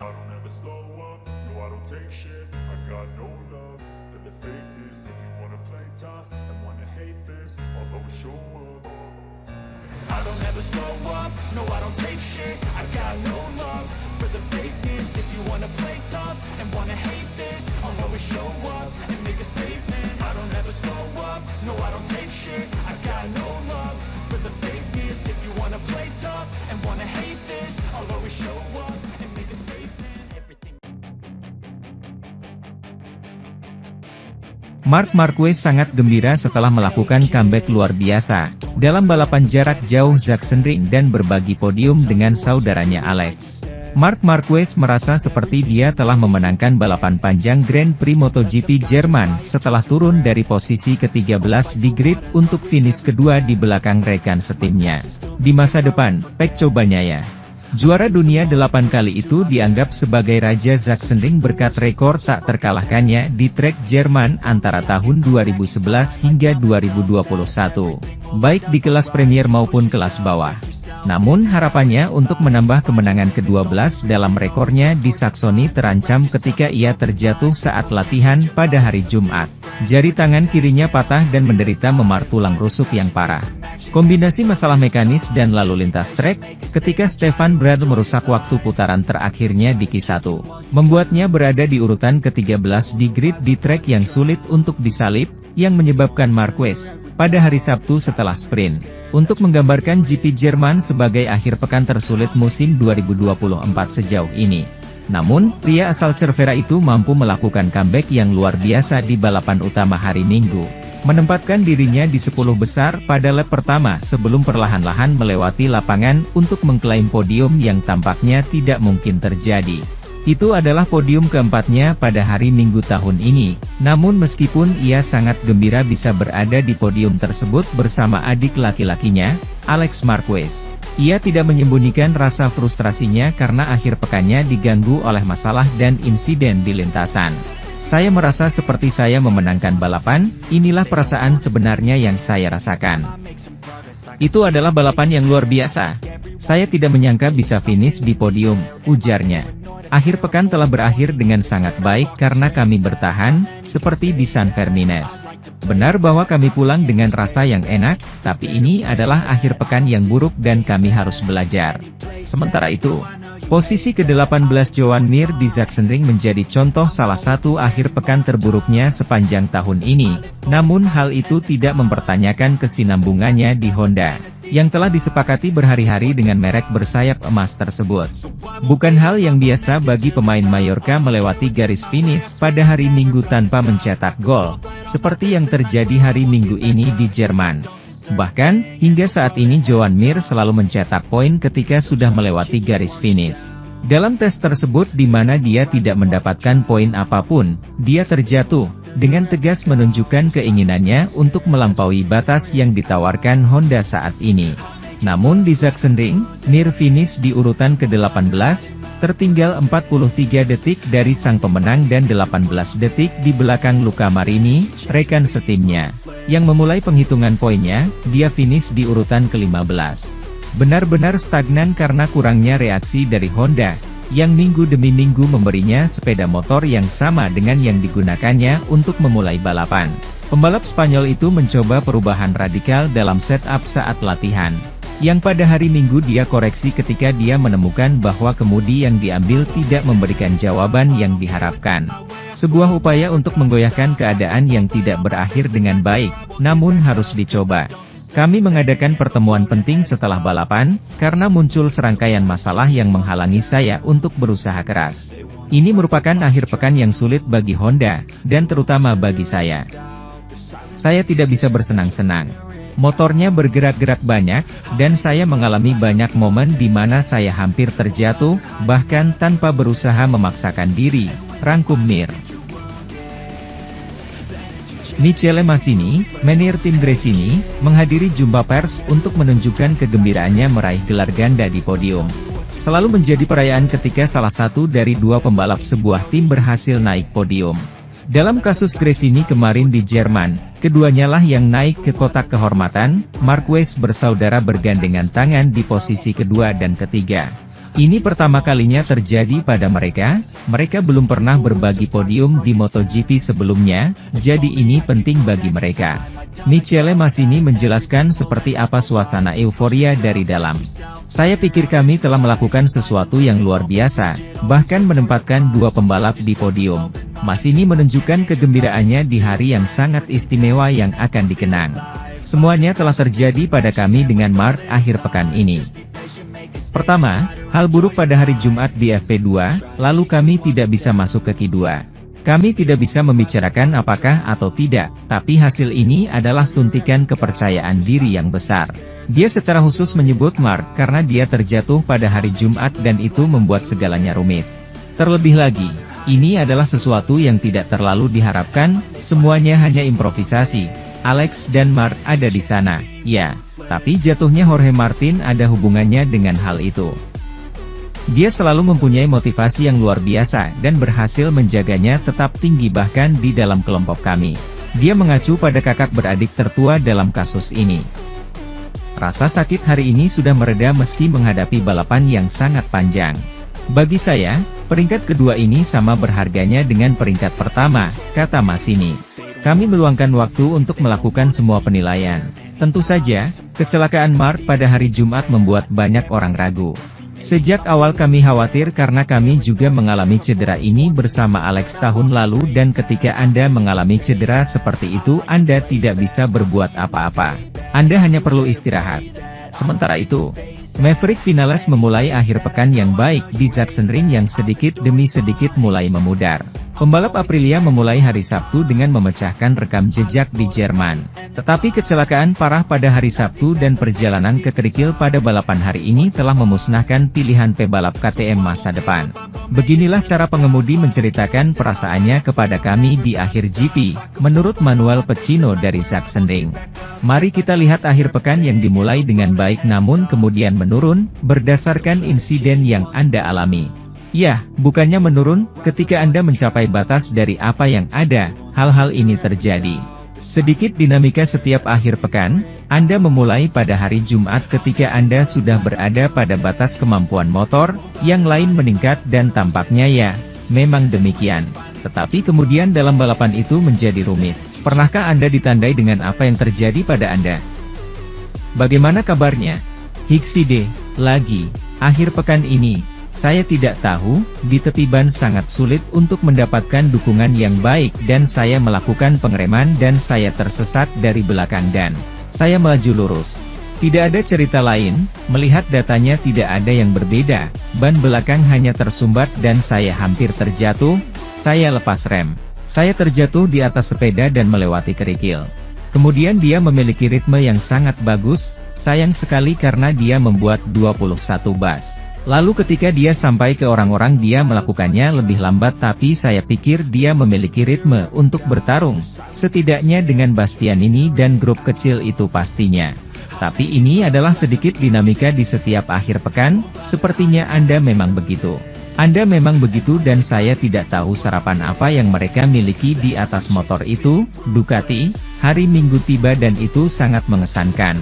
I don't ever slow up, no I don't take shit. I got no love for the fakeness. If you wanna play tough and wanna hate this, I'll always show up. I don't ever slow up, no I don't take shit. I got no love for the fakeness. If you wanna play tough and wanna hate this, I'll always show up and make a statement. I don't ever slow up, no I don't take shit. I got no love for the fakeness. If you wanna play tough and wanna hate this, I'll always show up and make a statement. Everything. Marc Marquez sangat gembira setelah melakukan comeback luar biasa dalam balapan jarak jauh Sachsenring dan berbagi podium dengan saudaranya Alex. Marc Marquez merasa seperti dia telah memenangkan balapan panjang Grand Prix MotoGP Jerman setelah turun dari posisi ke-13 di grid untuk finish kedua di belakang rekan setimnya. Di masa depan, Pecco Bagnaia, juara dunia 8 kali itu dianggap sebagai Raja Sachsenring berkat rekor tak terkalahkannya di trek Jerman antara tahun 2011 hingga 2021, baik di kelas Premier maupun kelas bawah. Namun harapannya untuk menambah kemenangan ke-12 dalam rekornya di Saxony terancam ketika ia terjatuh saat latihan pada hari Jumat. Jari tangan kirinya patah dan menderita memar tulang rusuk yang parah. Kombinasi masalah mekanis dan lalu lintas trek, ketika Stefan Bradl merusak waktu putaran terakhirnya di Q1, membuatnya berada di urutan ke-13 di grid di trek yang sulit untuk disalip, yang menyebabkan Marquez, pada hari Sabtu setelah sprint, untuk menggambarkan GP Jerman sebagai akhir pekan tersulit musim 2024 sejauh ini. Namun, pria asal Cervera itu mampu melakukan comeback yang luar biasa di balapan utama hari Minggu, menempatkan dirinya di 10 besar pada lap pertama sebelum perlahan-lahan melewati lapangan untuk mengklaim podium yang tampaknya tidak mungkin terjadi. Itu adalah podium keempatnya pada hari Minggu tahun ini. Namun meskipun ia sangat gembira bisa berada di podium tersebut bersama adik laki-lakinya, Alex Marquez, ia tidak menyembunyikan rasa frustrasinya karena akhir pekannya diganggu oleh masalah dan insiden di lintasan. Saya merasa seperti saya memenangkan balapan, inilah perasaan sebenarnya yang saya rasakan. Itu adalah balapan yang luar biasa. Saya tidak menyangka bisa finish di podium, ujarnya. Akhir pekan telah berakhir dengan sangat baik karena kami bertahan, seperti di San Fermines. Benar bahwa kami pulang dengan rasa yang enak, tapi ini adalah akhir pekan yang buruk dan kami harus belajar. Sementara itu, posisi ke-18 Joan Mir di Sachsenring menjadi contoh salah satu akhir pekan terburuknya sepanjang tahun ini. Namun hal itu tidak mempertanyakan kesinambungannya di Honda, yang telah disepakati berhari-hari dengan merek bersayap emas tersebut. Bukan hal yang biasa bagi pemain Mallorca melewati garis finish pada hari Minggu tanpa mencetak gol, seperti yang terjadi hari Minggu ini di Jerman. Bahkan, hingga saat ini Joan Mir selalu mencetak poin ketika sudah melewati garis finish. Dalam tes tersebut di mana dia tidak mendapatkan poin apapun, dia terjatuh, dengan tegas menunjukkan keinginannya untuk melampaui batas yang ditawarkan Honda saat ini. Namun di Sachsenring, Mir finish di urutan ke-18, tertinggal 43 detik dari sang pemenang dan 18 detik di belakang Luca Marini, rekan setimnya. Yang memulai penghitungan poinnya, dia finish di urutan ke-15. Benar-benar stagnan karena kurangnya reaksi dari Honda, yang minggu demi minggu memberinya sepeda motor yang sama dengan yang digunakannya untuk memulai balapan. Pembalap Spanyol itu mencoba perubahan radikal dalam setup saat latihan, yang pada hari Minggu dia koreksi ketika dia menemukan bahwa kemudi yang diambil tidak memberikan jawaban yang diharapkan. Sebuah upaya untuk menggoyahkan keadaan yang tidak berakhir dengan baik, namun harus dicoba. Kami mengadakan pertemuan penting setelah balapan, karena muncul serangkaian masalah yang menghalangi saya untuk berusaha keras. Ini merupakan akhir pekan yang sulit bagi Honda, dan terutama bagi saya. Saya tidak bisa bersenang-senang. Motornya bergerak-gerak banyak, dan saya mengalami banyak momen di mana saya hampir terjatuh, bahkan tanpa berusaha memaksakan diri, rangkum Mir. Michele Massini, manajer tim Gresini, menghadiri jumpa pers untuk menunjukkan kegembiraannya meraih gelar ganda di podium. Selalu menjadi perayaan ketika salah satu dari dua pembalap sebuah tim berhasil naik podium. Dalam kasus Gresini kemarin di Jerman, keduanya lah yang naik ke kotak kehormatan. Marquez bersaudara bergandengan tangan di posisi kedua dan ketiga. Ini pertama kalinya terjadi pada mereka belum pernah berbagi podium di MotoGP sebelumnya, jadi ini penting bagi mereka. Michele Massini menjelaskan seperti apa suasana euforia dari dalam. Saya pikir kami telah melakukan sesuatu yang luar biasa, bahkan menempatkan 2 pembalap di podium. Massini menunjukkan kegembiraannya di hari yang sangat istimewa yang akan dikenang. Semuanya telah terjadi pada kami dengan Mark akhir pekan ini. Pertama, hal buruk pada hari Jumat di FP2, lalu kami tidak bisa masuk ke Q2. Kami tidak bisa membicarakan apakah atau tidak, tapi hasil ini adalah suntikan kepercayaan diri yang besar. Dia secara khusus menyebut Mark karena dia terjatuh pada hari Jumat dan itu membuat segalanya rumit. Terlebih lagi, ini adalah sesuatu yang tidak terlalu diharapkan, semuanya hanya improvisasi. Alex dan Mark ada di sana, ya, tapi jatuhnya Jorge Martin ada hubungannya dengan hal itu. Dia selalu mempunyai motivasi yang luar biasa dan berhasil menjaganya tetap tinggi bahkan di dalam kelompok kami. Dia mengacu pada kakak beradik tertua dalam kasus ini. Rasa sakit hari ini sudah mereda meski menghadapi balapan yang sangat panjang. Bagi saya, peringkat kedua ini sama berharganya dengan peringkat pertama, kata Massini. Kami meluangkan waktu untuk melakukan semua penilaian. Tentu saja, kecelakaan Mark pada hari Jumat membuat banyak orang ragu. Sejak awal kami khawatir karena kami juga mengalami cedera ini bersama Alex tahun lalu dan ketika Anda mengalami cedera seperti itu Anda tidak bisa berbuat apa-apa. Anda hanya perlu istirahat. Sementara itu, Maverick Vinales memulai akhir pekan yang baik di Sachsenring yang sedikit demi sedikit mulai memudar. Pembalap Aprilia memulai hari Sabtu dengan memecahkan rekam jejak di Jerman. Tetapi kecelakaan parah pada hari Sabtu dan perjalanan ke kerikil pada balapan hari ini telah memusnahkan pilihan pebalap KTM masa depan. Beginilah cara pengemudi menceritakan perasaannya kepada kami di akhir GP, menurut Manuel Pecino dari Sachsenring. Mari kita lihat akhir pekan yang dimulai dengan baik namun kemudian menurun, berdasarkan insiden yang Anda alami. Ya, bukannya menurun, ketika Anda mencapai batas dari apa yang ada, hal-hal ini terjadi. Sedikit dinamika setiap akhir pekan, Anda memulai pada hari Jumat ketika Anda sudah berada pada batas kemampuan motor, yang lain meningkat dan tampaknya ya, memang demikian. Tetapi kemudian dalam balapan itu menjadi rumit. Pernahkah Anda ditandai dengan apa yang terjadi pada Anda? Bagaimana kabarnya? Hikside, lagi, akhir pekan ini. Saya tidak tahu, di tepi ban sangat sulit untuk mendapatkan dukungan yang baik dan saya melakukan pengereman dan saya tersesat dari belakang dan saya melaju lurus. Tidak ada cerita lain, melihat datanya tidak ada yang berbeda, ban belakang hanya tersumbat dan saya hampir terjatuh, saya lepas rem. Saya terjatuh di atas sepeda dan melewati kerikil. Kemudian dia memiliki ritme yang sangat bagus, sayang sekali karena dia membuat 21 bas. Lalu ketika dia sampai ke orang-orang dia melakukannya lebih lambat tapi saya pikir dia memiliki ritme untuk bertarung, setidaknya dengan Bastian ini dan grup kecil itu pastinya. Tapi ini adalah sedikit dinamika di setiap akhir pekan, sepertinya Anda memang begitu. Anda memang begitu dan saya tidak tahu sarapan apa yang mereka miliki di atas motor itu, Ducati. Hari Minggu tiba dan itu sangat mengesankan.